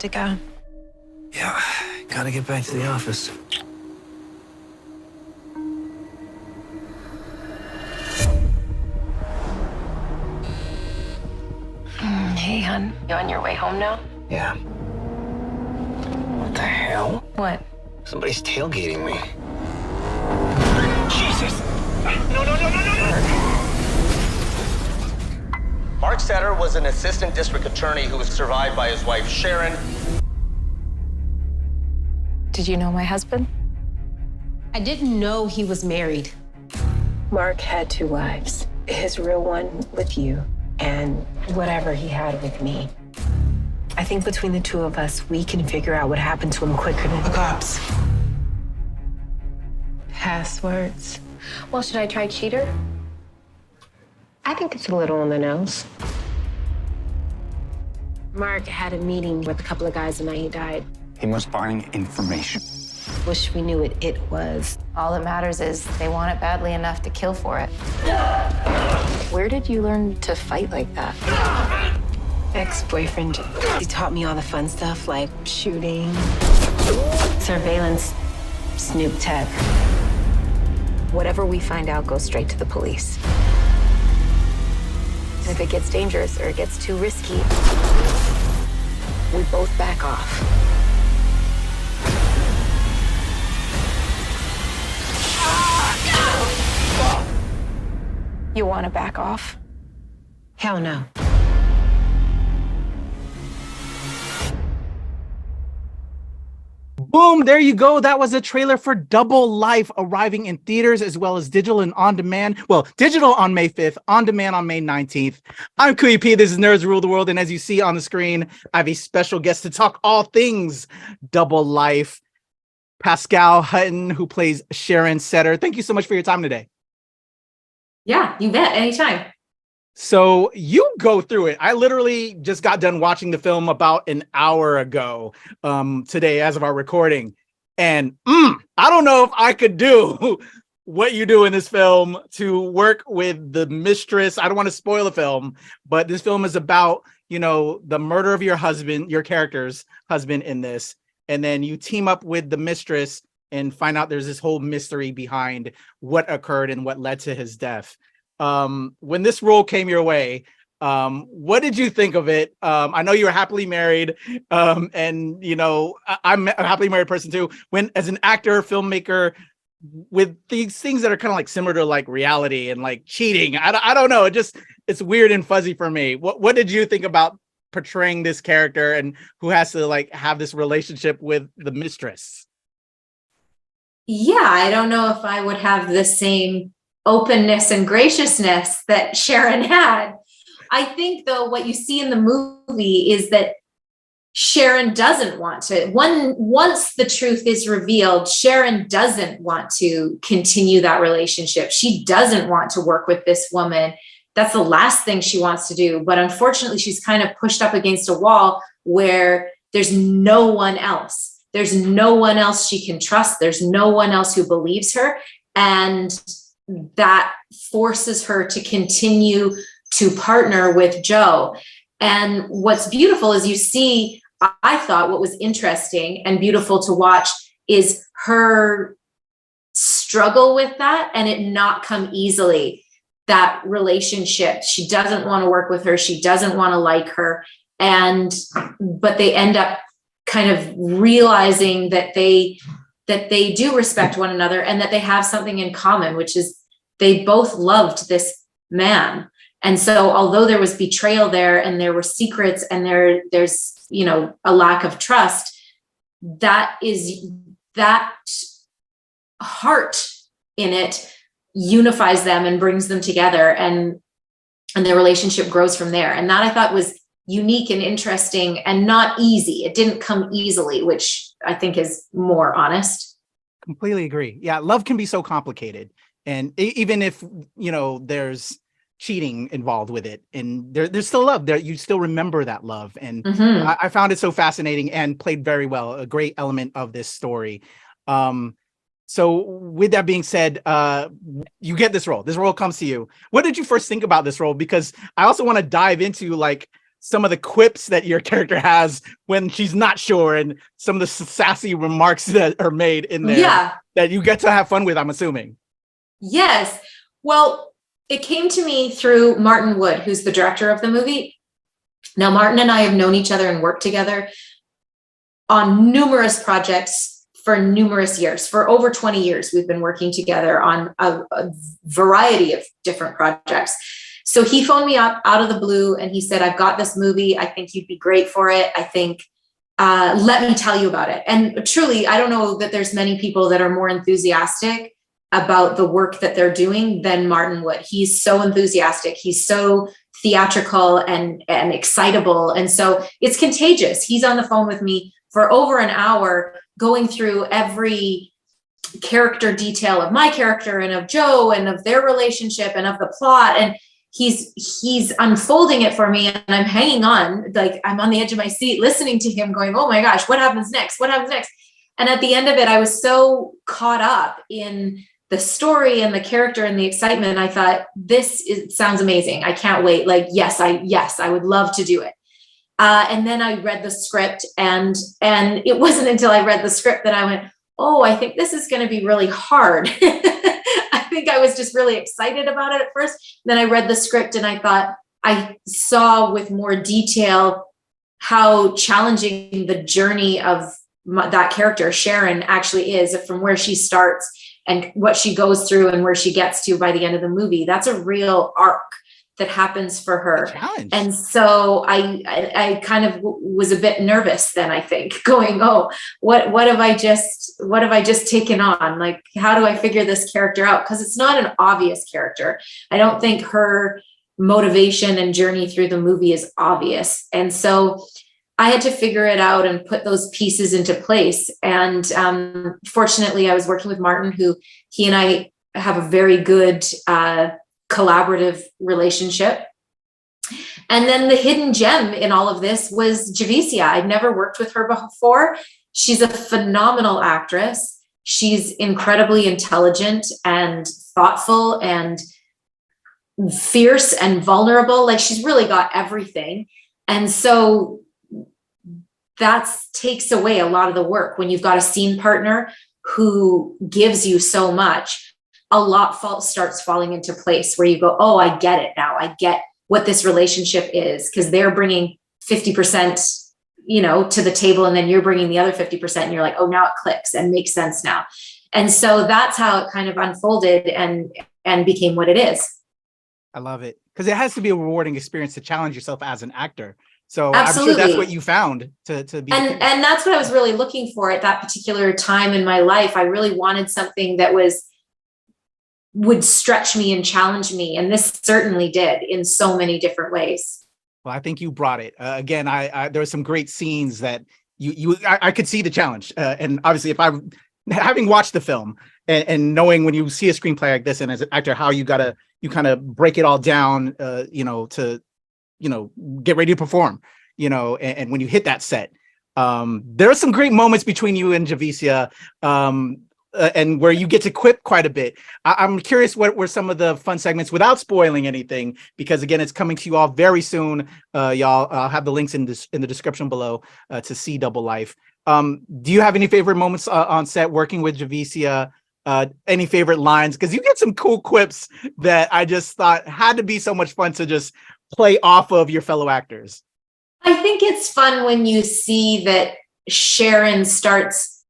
to go. Yeah, gotta get back to the office. Hey, hon. You on your way home now? Yeah. What the hell? What? Somebody's tailgating me. Jesus! No. Mark Setter was an assistant district attorney who was survived by his wife, Sharon. Did you know my husband? I didn't know he was married. Mark had 2 wives. His real one with you, and whatever he had with me. I think between the 2 of us, we can figure out what happened to him quicker than the cops. Passwords. Well, should I try cheater? I think it's a little on the nose. Mark had a meeting with a couple of guys the night he died. He was buying information. Wish we knew what it was. All that matters is they want it badly enough to kill for it. Where did you learn to fight like that? Ex-boyfriend. He taught me all the fun stuff like shooting, surveillance, snoop tech. Whatever we find out goes straight to the police. And if it gets dangerous or it gets too risky, we both back off. You want to back off? Hell no. Boom, there you go. That was a trailer for Double Life, arriving in theaters as well as digital and on demand. Well, digital on May 5th, on demand on May 19th. I'm Kuya P. This is Nerds Rule the World. And as you see on the screen, I have a special guest to talk all things Double Life, Pascale Hutton, who plays Sharon Setter. Thank you so much for your time today. Yeah, you bet. Anytime. So you go through it. I literally just got done watching the film about an hour ago today as of our recording. And I don't know if I could do what you do in this film to work with the mistress. I don't want to spoil the film, but this film is about, you know, the murder of your husband, your character's husband in this. And then you team up with the mistress and find out there's this whole mystery behind what occurred and what led to his death. When this role came your way, what did you think of it? I know you were happily married, and you know I'm a happily married person too. When as an actor, filmmaker, with these things that are kind of like similar to like reality and like cheating, I don't know. It's weird and fuzzy for me. What did you think about portraying this character and who has to like have this relationship with the mistress? Yeah, I don't know if I would have the same openness and graciousness that Sharon had. I think though what you see in the movie is that Sharon doesn't want to. Once the truth is revealed, Sharon doesn't want to continue that relationship. She doesn't want to work with this woman. That's the last thing she wants to do. But unfortunately, she's kind of pushed up against a wall where there's no one else. There's no one else she can trust. There's no one else who believes her. And that forces her to continue to partner with Joe. And what's beautiful is you see, I thought what was interesting and beautiful to watch is her struggle with that and it not come easily. That relationship, she doesn't want to work with her. She doesn't want to like her. But they end up kind of realizing that they do respect one another and that they have something in common, which is they both loved this man. And so although there was betrayal there and there were secrets and there's, you know, a lack of trust, that heart in it unifies them and brings them together and their relationship grows from there. And that I thought was unique and interesting and not easy. It didn't come easily, which I think is more honest. Completely agree. Yeah, love can be so complicated. And even if, you know, there's cheating involved with it and there's still love there, you still remember that love. And I found it so fascinating and played very well, a great element of this story. So with that being said, you get this role comes to you. What did you first think about this role? Because I also want to dive into like some of the quips that your character has when she's not sure, and some of the sassy remarks that are made in there that you get to have fun with, I'm assuming. Yes. Well, it came to me through Martin Wood, who's the director of the movie. Now, Martin and I have known each other and worked together on numerous projects for numerous years. For over 20 years, we've been working together on a variety of different projects. So he phoned me up out of the blue and he said, I've got this movie. I think you'd be great for it. I think, let me tell you about it. And truly, I don't know that there's many people that are more enthusiastic about the work that they're doing than Martin Wood. He's so enthusiastic. He's so theatrical and excitable. And so it's contagious. He's on the phone with me for over an hour, going through every character detail of my character and of Joe and of their relationship and of the plot. And he's unfolding it for me. And I'm hanging on, like I'm on the edge of my seat, listening to him going, oh my gosh, what happens next? What happens next? And at the end of it, I was so caught up in the story and the character and the excitement. I thought, sounds amazing. I can't wait. Like, yes, I would love to do it. And then I read the script, and it wasn't until I read the script that I went, oh, I think this is going to be really hard. I think I was just really excited about it at first. Then I read the script and I thought, I saw with more detail how challenging the journey of that character, Sharon, actually is, from where she starts and what she goes through and where she gets to by the end of the movie. That's a real arc that happens for her. And so I kind of was a bit nervous then, I think, going, oh, what have I just taken on? Like, how do I figure this character out? Because it's not an obvious character. I don't think her motivation and journey through the movie is obvious. And so I had to figure it out and put those pieces into place. And fortunately, I was working with Martin, who he and I have a very good collaborative relationship. And then the hidden gem in all of this was Javicia. I'd never worked with her before. She's a phenomenal actress. She's incredibly intelligent and thoughtful and fierce and vulnerable. Like, she's really got everything. And so that takes away a lot of the work when you've got a scene partner who gives you so much. A lot starts falling into place where you go, oh, I get it now. I get what this relationship is, because they're bringing 50%, to the table, and then you're bringing the other 50%, and you're like, oh, now it clicks and makes sense now. And so that's how it kind of unfolded and became what it is. I love it, because it has to be a rewarding experience to challenge yourself as an actor. So absolutely. I'm sure that's what you found to be. And that's what I was really looking for at that particular time in my life. I really wanted something that would stretch me and challenge me. And this certainly did in so many different ways. Well, I think you brought it. Again, there were some great scenes that I could see the challenge. And obviously, having watched the film and knowing when you see a screenplay like this, and as an actor, how you kind of break it all down, to get ready to perform, and when you hit that set, there are some great moments between you and Javicia, and where you get to quip quite a bit. I'm curious, what were some of the fun segments, without spoiling anything, because again, it's coming to you all very soon. Y'all, I'll have the links in the description below to see Double Life. Do you have any favorite moments on set working with Javicia? Any favorite lines? Because you get some cool quips that I just thought had to be so much fun to just play off of your fellow actors. I think it's fun when you see that Sharon starts,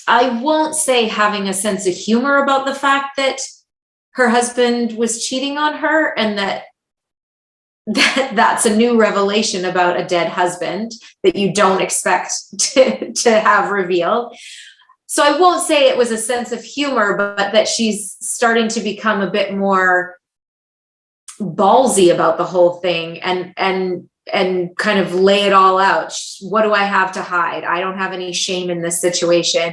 I won't say having a sense of humor about the fact that her husband was cheating on her, and that's a new revelation about a dead husband that you don't expect to have revealed. So I won't say it was a sense of humor, but that she's starting to become a bit more ballsy about the whole thing and kind of lay it all out. What do I have to hide? I don't have any shame in this situation.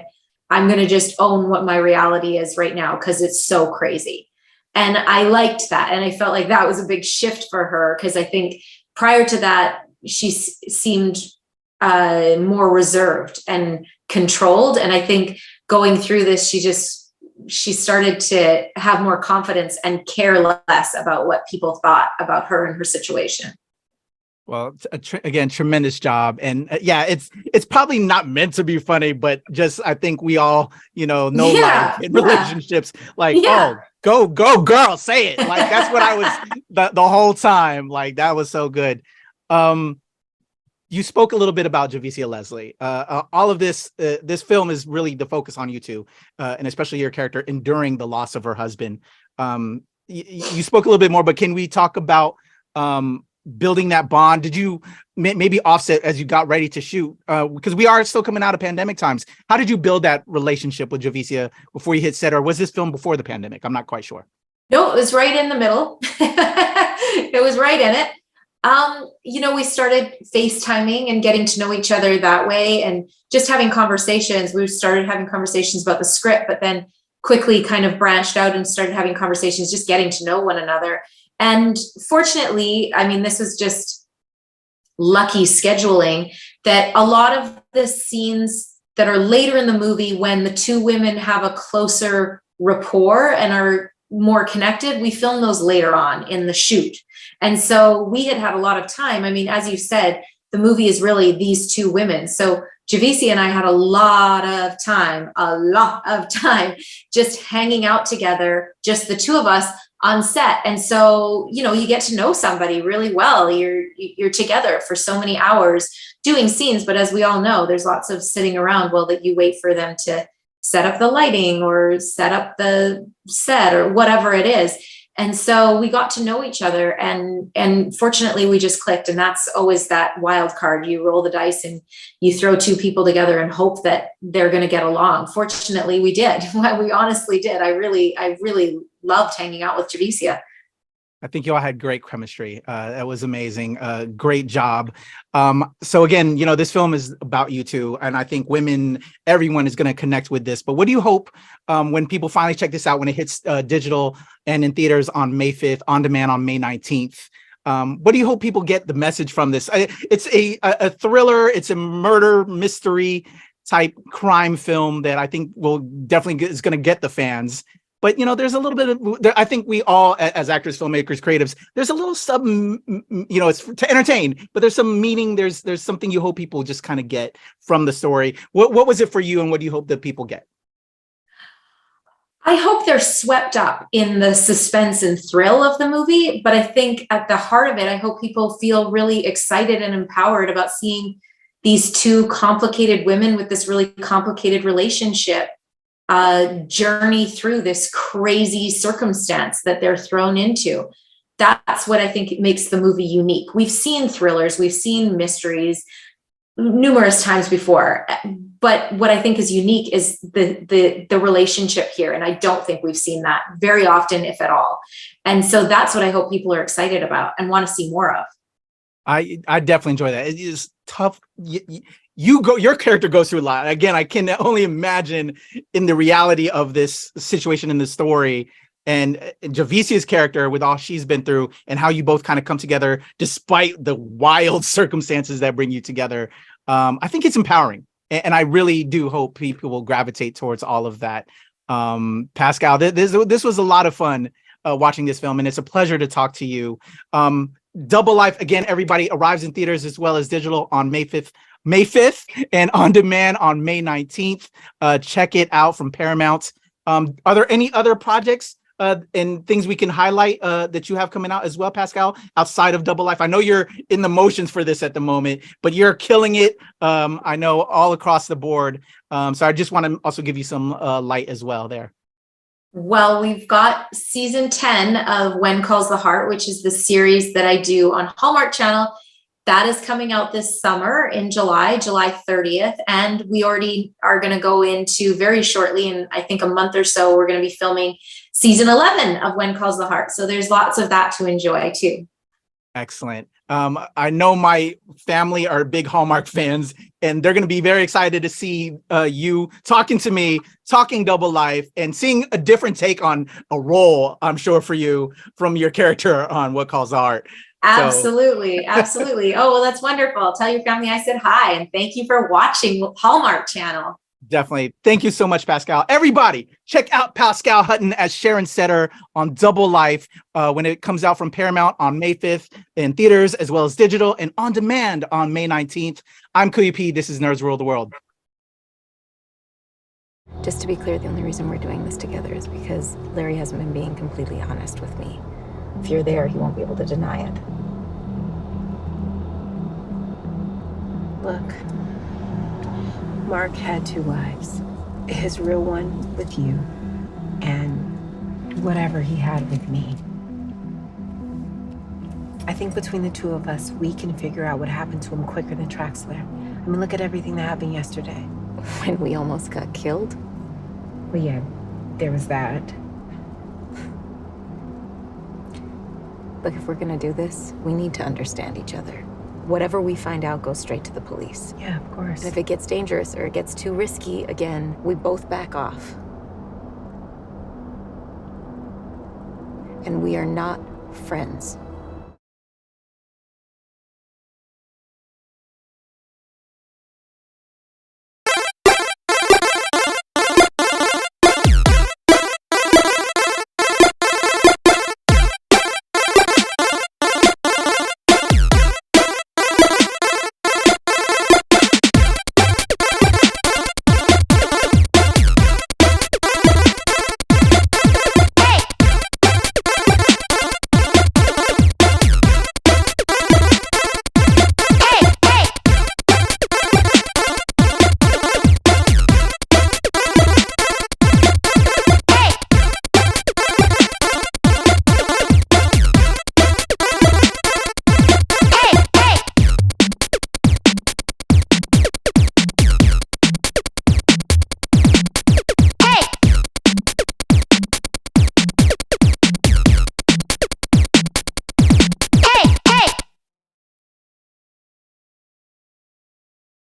I'm going to just own what my reality is right now, because it's so crazy. And I liked that. And I felt like that was a big shift for her, because I think prior to that, she seemed more reserved and controlled. And I think going through this, she started to have more confidence and care less about what people thought about her and her situation. Well, again, tremendous job. And yeah, it's probably not meant to be funny, but just I think we all, know life in relationships. Like, oh, go girl, say it. Like that's what I was the whole time. Like that was so good. You spoke a little bit about Javicia Leslie. All of this film is really the focus on you two, and especially your character enduring the loss of her husband. You spoke a little bit more, but can we talk about building that bond? Did you maybe offset as you got ready to shoot? Because we are still coming out of pandemic times. How did you build that relationship with Javicia before you hit set, or was this film before the pandemic? I'm not quite sure. No, it was right in the middle. It was right in it. We started FaceTiming and getting to know each other that way and just having conversations. We started having conversations about the script, but then quickly kind of branched out and started having conversations, just getting to know one another. And fortunately, this was just lucky scheduling that a lot of the scenes that are later in the movie, when the two women have a closer rapport and are more connected, we film those later on in the shoot. And so we had a lot of time. As you said, the movie is really these two women. So Javicia and I had a lot of time just hanging out together, just the two of us on set. And so, you get to know somebody really well. You're together for so many hours doing scenes, but as we all know, there's lots of sitting around while that you wait for them to set up the lighting or set up the set or whatever it is. And so we got to know each other, and fortunately we just clicked. And that's always that wild card. You roll the dice and you throw two people together and hope that they're going to get along. Fortunately, we did. We honestly did. I really loved hanging out with Javicia. I think you all had great chemistry. That was amazing. Great job. So again, this film is about you two, and I think everyone is going to connect with this. But what do you hope when people finally check this out, when it hits digital and in theaters on May 5th, on demand on May 19th? What do you hope people get the message from this? It's a thriller. It's a murder mystery type crime film that I think will definitely is going to get the fans. But, there's a little bit of, I think we all, as actors, filmmakers, creatives, there's a little it's to entertain, but there's some meaning. There's something you hope people just kind of get from the story. What was it for you, and what do you hope that people get? I hope they're swept up in the suspense and thrill of the movie. But I think at the heart of it, I hope people feel really excited and empowered about seeing these two complicated women with this really complicated relationship journey through this crazy circumstance that they're thrown into. That's what I think makes the movie unique. We've seen thrillers, we've seen mysteries numerous times before, but what I think is unique is the relationship here. And I don't think we've seen that very often, if at all. And so that's what I hope people are excited about and want to see more of. I definitely enjoy that. It is tough. Your character goes through a lot. Again, I can only imagine in the reality of this situation in the story, and Javicia's character with all she's been through, and how you both kind of come together despite the wild circumstances that bring you together. I think it's empowering, and I really do hope people will gravitate towards all of that. Pascale, this was a lot of fun watching this film, and it's a pleasure to talk to you. Double Life, again, everybody, arrives in theaters as well as digital on May 5th and on demand on May 19th. Check it out from Paramount. Are there any other projects and things we can highlight that you have coming out as well, Pascale, outside of Double Life? I know you're in the motions for this at the moment, but you're killing it. I know all across the board. So I just want to also give you some light as well there. Well, we've got season 10 of When Calls the Heart, which is the series that I do on Hallmark Channel. That is coming out this summer in July 30th. And we already are going to go into very shortly, in I think a month or so, we're going to be filming season 11 of When Calls the Heart. So there's lots of that to enjoy too. Excellent. I know my family are big Hallmark fans, and they're going to be very excited to see you talking to me, talking Double Life, and seeing a different take on a role, I'm sure, for you from your character on What Calls the Heart. Absolutely. Absolutely. Oh, well, that's wonderful. Tell your family I said hi, and thank you for watching Hallmark Channel. Definitely. Thank you so much, Pascale. Everybody, check out Pascale Hutton as Sharon Setter on Double Life when it comes out from Paramount on May 5th in theaters, as well as digital and on demand on May 19th. I'm Kuya P. This is Nerds Rule the World. Just to be clear, the only reason we're doing this together is because Larry hasn't been being completely honest with me. If you're there, he won't be able to deny it. Look, Mark had 2 wives. His real one with you, and whatever he had with me. I think between the 2 of us, we can figure out what happened to him quicker than Traxler. I mean, look at everything that happened yesterday. When we almost got killed? Well, yeah, there was that. Look, if we're gonna do this, we need to understand each other. Whatever we find out goes straight to the police. Yeah, of course. And if it gets dangerous or it gets too risky again, we both back off. And we are not friends.